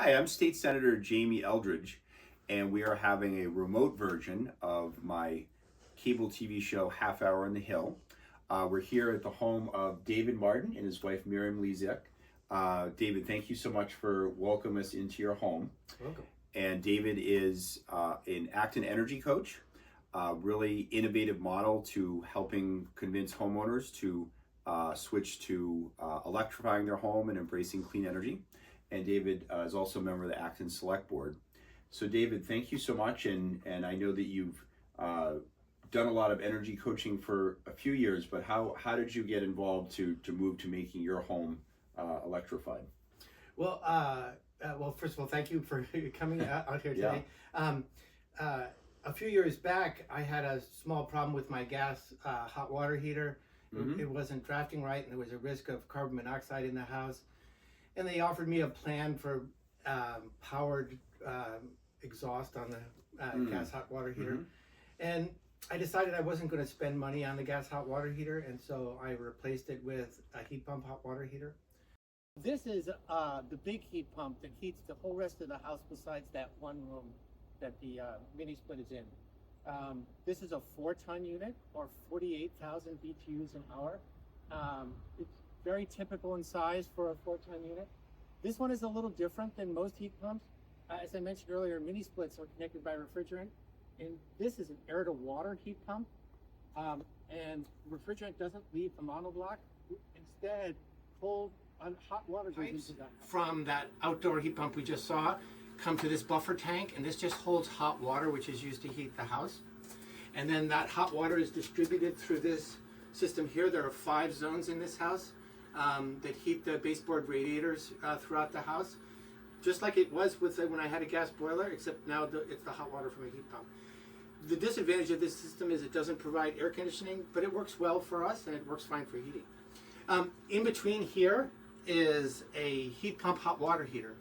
Hi, I'm State Senator Jamie Eldridge, and we are having a remote version of my cable TV show Half Hour on the Hill. We're here at the home of David Martin and his wife Miriam Lezek. David, thank you so much for welcoming us into your home. Welcome. And David is an Acton energy coach, really innovative model to helping convince homeowners to switch to electrifying their home and embracing clean energy. And David is also a member of the Acton Select Board. So David, thank you so much. And I know that you've done a lot of energy coaching for a few years, but how did you get involved to move to making your home electrified? Well, first of all, thank you for coming out here today. A few years back, I had a small problem with my gas hot water heater. Mm-hmm. It wasn't drafting right, and there was a risk of carbon monoxide in the house. And they offered me a plan for powered exhaust on the gas hot water heater. Mm-hmm. And I decided I wasn't going to spend money on the gas hot water heater, and so I replaced it with a heat pump hot water heater. This is the big heat pump that heats the whole rest of the house besides that one room that the mini split is in. This is a 4-ton unit, or 48,000 BTUs an hour. It's very typical in size for a 4-ton unit. This one is a little different than most heat pumps. As I mentioned earlier, mini splits are connected by refrigerant, and this is an air-to-water heat pump. And refrigerant doesn't leave the monoblock. Instead, cold hot water goes into that. From that outdoor heat pump we just saw, come to this buffer tank, and this just holds hot water, which is used to heat the house. And then that hot water is distributed through this system here. There are 5 zones in this house that heat the baseboard radiators throughout the house, just like it was with when I had a gas boiler, except now it's the hot water from a heat pump. The disadvantage of this system is it doesn't provide air conditioning, but it works well for us, and it works fine for heating. In between here is a heat pump hot water heater.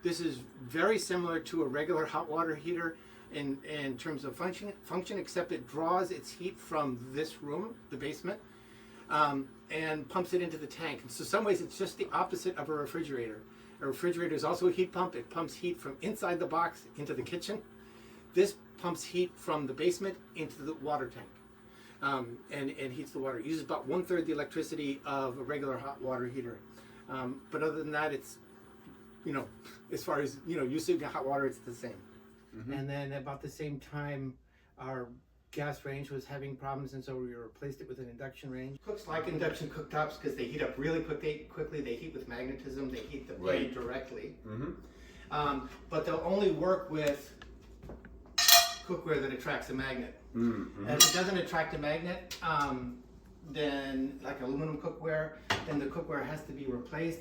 This is very similar to a regular hot water heater in terms of function, except it draws its heat from this room, the basement, and pumps it into the tank. And so in some ways it's just the opposite of a refrigerator. A refrigerator is also a heat pump. It pumps heat from inside the box into the kitchen. This pumps heat from the basement into the water tank, and heats the water. It uses about 1/3 the electricity of a regular hot water heater. But other than that, it's, as far as, using hot water, it's the same. Mm-hmm. And then about the same time, our gas range was having problems, and so we replaced it with an induction range. Cooks like induction cooktops because they heat up really quickly. They heat with magnetism. They heat the pan directly. Mm-hmm. But they'll only work with cookware that attracts a magnet. Mm-hmm. And if it doesn't attract a magnet, then like aluminum cookware, then the cookware has to be replaced.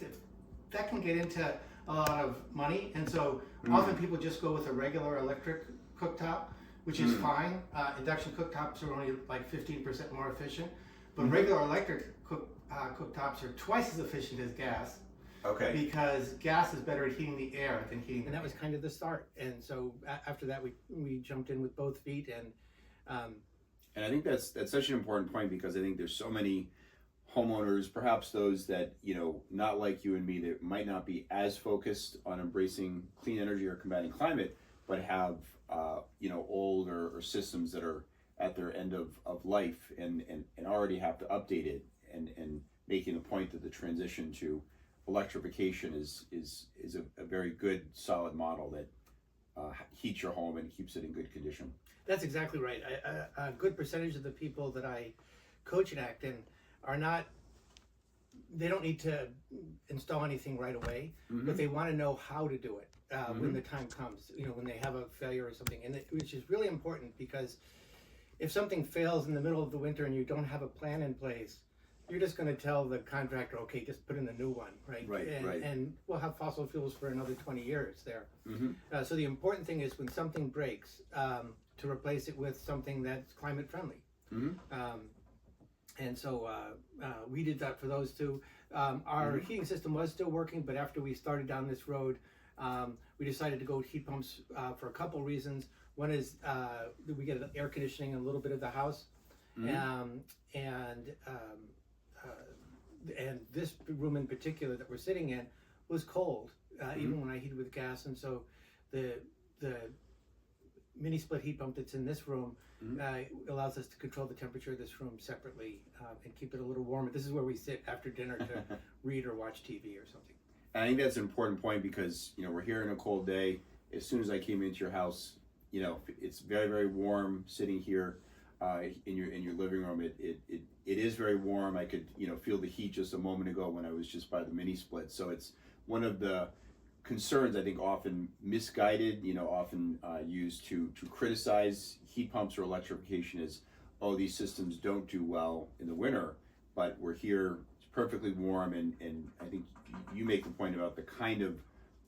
That can get into a lot of money, and so often people just go with a regular electric cooktop, which is fine. Induction cooktops are only like 15% more efficient, but regular electric cooktops are twice as efficient as gas. Okay. Because gas is better at heating the air than heating. And that was kind of the start. And so after that, we jumped in with both feet, and I think that's such an important point, because I think there's so many homeowners, perhaps those that, not like you and me, that might not be as focused on embracing clean energy or combating climate, but have, old or systems that are at their end of life and already have to update it, and making the point that the transition to electrification is a very good, solid model that heats your home and keeps it in good condition. That's exactly right. A good percentage of the people that I coach in Acton they don't need to install anything right away, but they want to know how to do it when the time comes, when they have a failure or something, which is really important, because if something fails in the middle of the winter and you don't have a plan in place, you're just going to tell the contractor, okay, just put in the new one, right? And we'll have fossil fuels for another 20 years there. Mm-hmm. So the important thing is when something breaks, to replace it with something that's climate friendly. Mm-hmm. And so we did that for those two. Our heating system was still working, but after we started down this road, we decided to go with heat pumps for a couple reasons. One is we get air conditioning in a little bit of the house, and this room in particular that we're sitting in was cold. even when I heat with gas. And so the mini split heat pump that's in this room allows us to control the temperature of this room separately and keep it a little warmer. This is where we sit after dinner to read or watch TV or something. And I think that's an important point because, you know, we're here in a cold day. As soon as I came into your house, you know, it's very, very warm sitting here in your living room. It is very warm. I could, you know, feel the heat just a moment ago when I was just by the mini split. So it's one of the concerns, I think, often misguided, you know, often used to criticize heat pumps or electrification is, oh, these systems don't do well in the winter, but we're here, it's perfectly warm, and I think you make the point about the kind of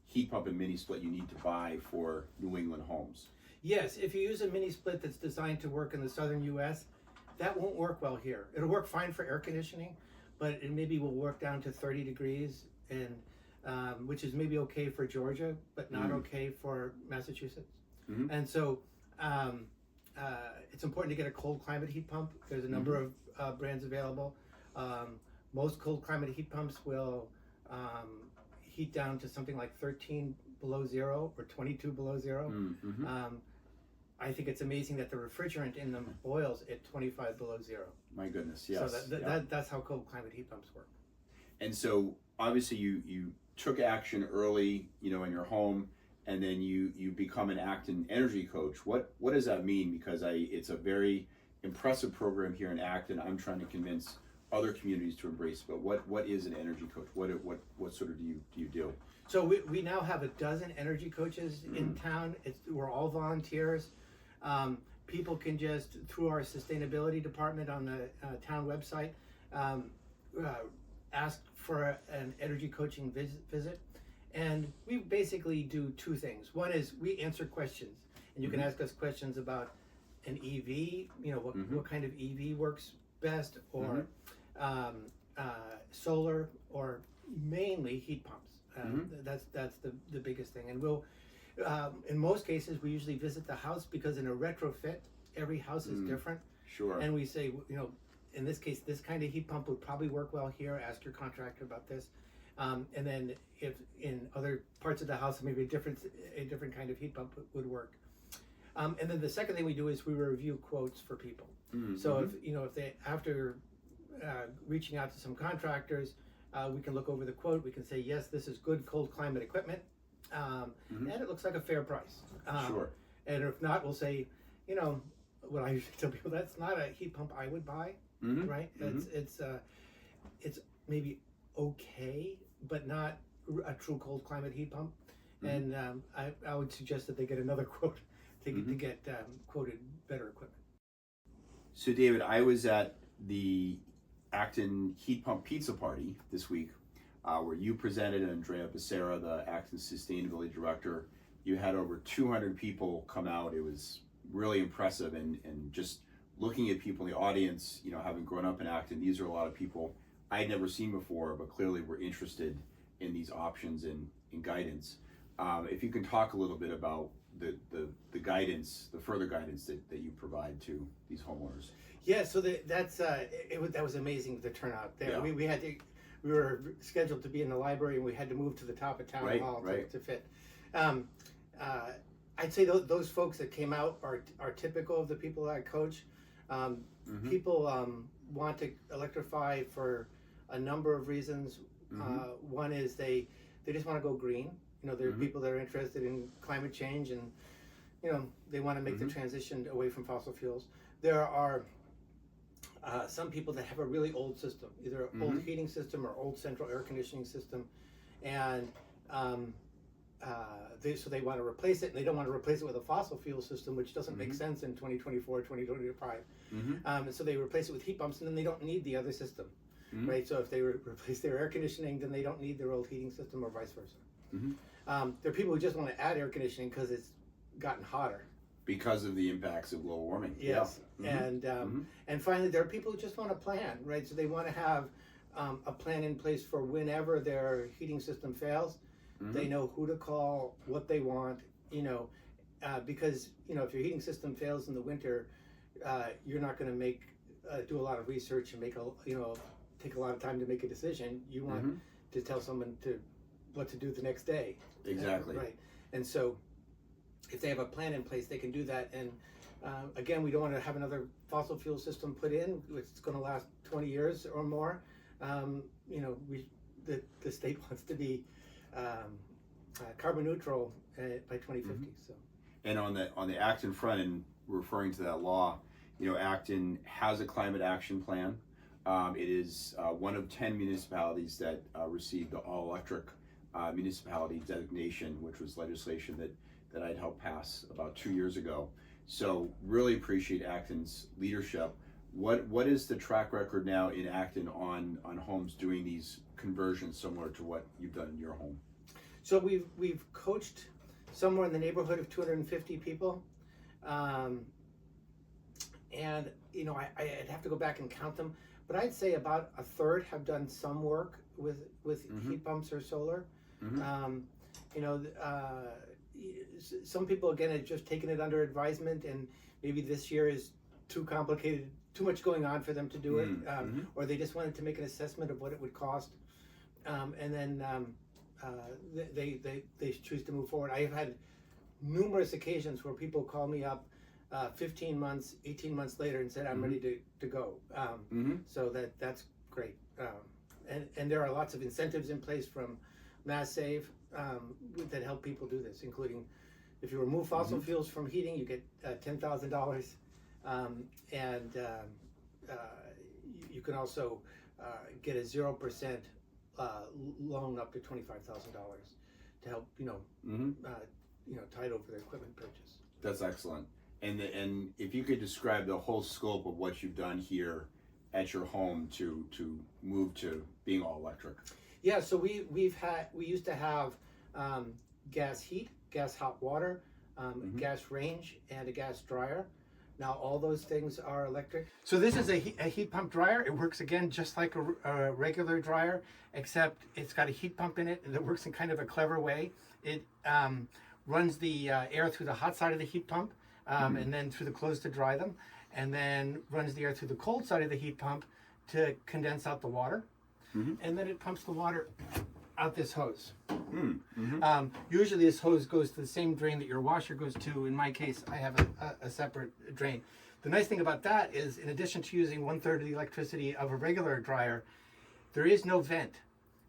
heat pump and mini split you need to buy for New England homes. Yes, if you use a mini split that's designed to work in the southern U.S., that won't work well here. It'll work fine for air conditioning, but it maybe will work down to 30 degrees, and which is maybe okay for Georgia, but not okay for Massachusetts. And so it's important to get a cold climate heat pump. There's a number of brands available. Most cold climate heat pumps will heat down to something like 13 below zero or 22 below zero. I think it's amazing that the refrigerant in them boils at 25 below zero. My goodness, yes. So that's how cold climate heat pumps work. And so obviously you took action early, you know, in your home, and then you become an Acton Energy Coach. What does that mean? Because it's a very impressive program here in Acton. I'm trying to convince other communities to embrace. But what is an energy coach? What sort of do you do? So we now have a dozen energy coaches in town. We're all volunteers. People can just, through our sustainability department on the town website, ask for an energy coaching visit. And we basically do two things. One is we answer questions, and you can ask us questions about an EV, you know, what kind of EV works best, or solar, or mainly heat pumps. That's the biggest thing. And we'll, in most cases, we usually visit the house because in a retrofit, every house is different. Sure. And we say, you know, in this case, this kind of heat pump would probably work well here. Ask your contractor about this. And then if in other parts of the house, maybe a different kind of heat pump would work. And then the second thing we do is we review quotes for people. So if they, after reaching out to some contractors, we can look over the quote. We can say, yes, this is good cold climate equipment, and it looks like a fair price. Sure. And if not, we'll say, you know, what I usually tell people, that's not a heat pump I would buy, right? It's maybe okay, but not a true cold climate heat pump. And I would suggest that they get another quote to get quoted better equipment. So David, I was at the Acton Heat Pump Pizza Party this week, where you presented, and Andrea Becerra, the Acton Sustainability Director. You had over 200 people come out. It was really impressive, and just looking at people in the audience, you know, having grown up in Acton, these are a lot of people I had never seen before, but clearly were interested in these options and guidance. If you can talk a little bit about the guidance, the further guidance that you provide to these homeowners. Yeah, so that was amazing, the turnout there. Yeah. We were scheduled to be in the library, and we had to move to the top of town hall to fit. I'd say those folks that came out are typical of the people that I coach. People want to electrify for a number of reasons. One is they just want to go green. You know, there are people that are interested in climate change, and you know, they want to make the transition away from fossil fuels. There are some people that have a really old system, either an old heating system or old central air conditioning system, and so they want to replace it, and they don't want to replace it with a fossil fuel system, which doesn't make sense in 2024, 2025. And so they replace it with heat pumps, and then they don't need the other system, right? So if they replace their air conditioning, then they don't need their old heating system, or vice versa. There are people who just want to add air conditioning because it's gotten hotter. Because of the impacts of global warming. Yes, and finally, there are people who just want to plan, right? So they want to have a plan in place for whenever their heating system fails. They know who to call, what they want, you know, because, you know, if your heating system fails in the winter, you're not going to do a lot of research and take a lot of time to make a decision. You want to tell someone to what to do the next day. Exactly. Right. And so if they have a plan in place, they can do that. And again, we don't want to have another fossil fuel system put in, which is going to last 20 years or more. You know, the state wants to be carbon neutral by 2050. So. And on the Acton front, and referring to that law, you know, Acton has a climate action plan. It is one of 10 municipalities that received the all-electric municipality designation, which was legislation that I'd helped pass about 2 years ago. So really appreciate Acton's leadership. What is the track record now in Acton on homes doing these conversions similar to what you've done in your home? So we've coached somewhere in the neighborhood of 250 people, and you know I'd have to go back and count them, but I'd say about a third have done some work with heat pumps or solar. You know, some people again have just taken it under advisement, and maybe this year is too complicated, too much going on for them to do it, or they just wanted to make an assessment of what it would cost, and then they choose to move forward. I have had numerous occasions where people call me up 15 months, 18 months later and said, I'm ready to go. So that's great. And there are lots of incentives in place from Mass Save that help people do this, including if you remove fossil fuels from heating, you get $10,000. And you can also get a 0% loan up to $25,000 to help tide over the equipment purchase. That's excellent. And if you could describe the whole scope of what you've done here at your home to move to being all electric. Yeah, so we used to have gas heat, gas hot water, gas range, and a gas dryer. Now all those things are electric. So this is a heat pump dryer. It works again just like a regular dryer, except it's got a heat pump in it, and it works in kind of a clever way. It runs the air through the hot side of the heat pump, and then through the closed to dry them, and then runs the air through the cold side of the heat pump to condense out the water, and then it pumps the water out this hose. Usually this hose goes to the same drain that your washer goes to. In my case, I have a separate drain. The nice thing about that is, in addition to using 1/3 of the electricity of a regular dryer, there is no vent.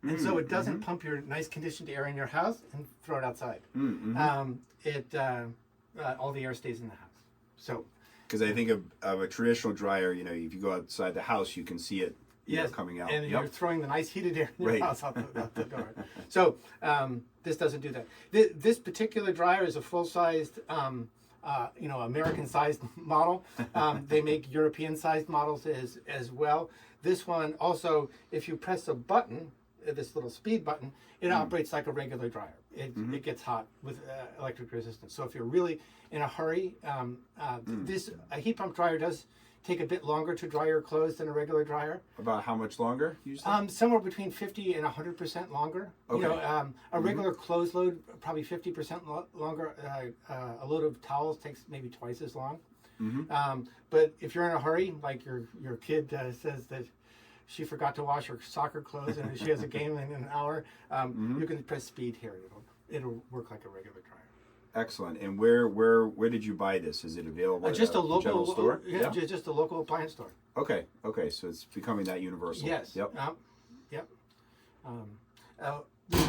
And so it doesn't pump your nice conditioned air in your house and throw it outside. All the air stays in the house. So, because I think of a traditional dryer, you know, if you go outside the house, you can see it coming out. And you're throwing the nice heated air in your house out the door. So this doesn't do that. This particular dryer is a full-sized, American-sized model. They make European-sized models as well. This one also, if you press a button, this little speed button, it operates like a regular dryer. It gets hot with electric resistance. So if you're really in a hurry, a heat pump dryer does take a bit longer to dry your clothes than a regular dryer. About how much longer, usually? Somewhere between 50 and 100% longer. Okay. You know, a regular clothes load, probably 50% longer. A load of towels takes maybe twice as long. But if you're in a hurry, like your kid says that she forgot to wash her soccer clothes and she has a game in an hour, you can press speed here. It'll work like a regular dryer. Excellent. And where did you buy this? Is it available just at a local general store? Yeah, just a local appliance store. Okay. So it's becoming that universal. Yes. Yep.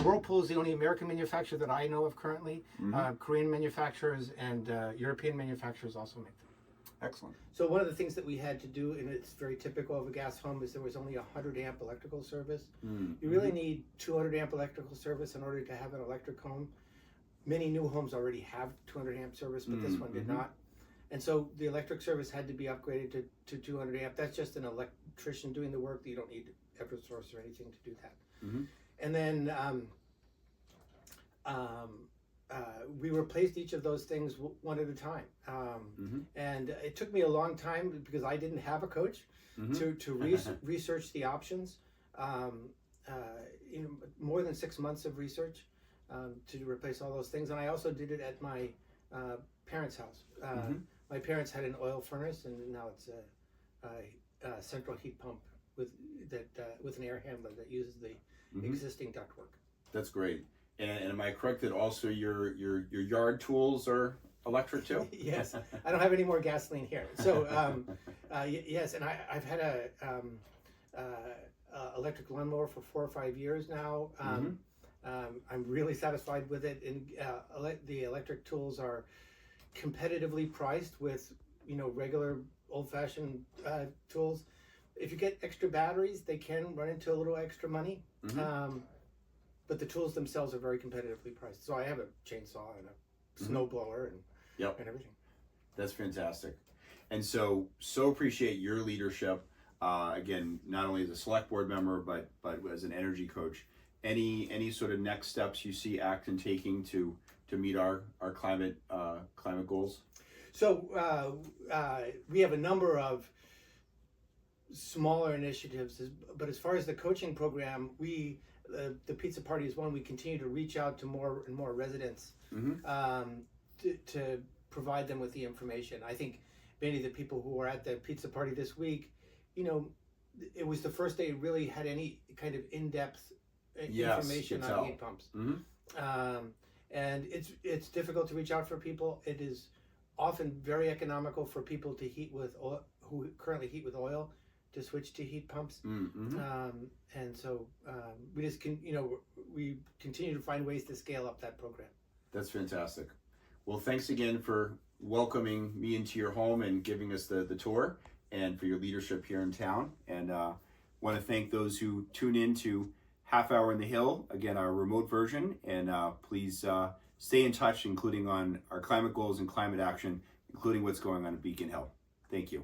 Whirlpool is the only American manufacturer that I know of currently. Korean manufacturers and European manufacturers also make them. Excellent. So one of the things that we had to do, and it's very typical of a gas home, is there was only a 100 amp electrical service. You really need 200 amp electrical service in order to have an electric home. Many new homes already have 200 amp service, but this one did not. And so the electric service had to be upgraded to 200 amp. That's just an electrician doing the work. You don't need Eversource or anything to do that. And then we replaced each of those things one at a time. And it took me a long time because I didn't have a coach to research the options. More than 6 months of research to replace all those things. And I also did it at my parents' house. My parents had an oil furnace, and now it's a central heat pump with an air handler that uses the existing ductwork. That's great. And am I correct that also your yard tools are electric too? Yes, I don't have any more gasoline here. So yes, and I've had electric lawnmower for 4 or 5 years now. I'm really satisfied with it, and the electric tools are competitively priced with regular old-fashioned tools. If you get extra batteries, they can run into a little extra money. But the tools themselves are very competitively priced. So I have a chainsaw and a snowblower and everything. That's fantastic. And so appreciate your leadership. Again, not only as a select board member, but as an energy coach. Any sort of next steps you see Acton taking to meet our climate goals? So we have a number of smaller initiatives, but as far as the coaching program, the pizza party is one. We continue to reach out to more and more residents to provide them with the information. I think many of the people who were at the pizza party this week, it was the first day it really had any kind of in-depth information on heat pumps. And it's difficult to reach out for people. It is often very economical for people to heat with oil, who currently heat with oil, to switch to heat pumps. And so we just we continue to find ways to scale up that program. That's fantastic. Well, thanks again for welcoming me into your home and giving us the tour, and for your leadership here in town. And want to thank those who tune in to Half Hour in the Hill, again, our remote version. And please stay in touch, including on our climate goals and climate action, including what's going on at Beacon Hill. Thank you.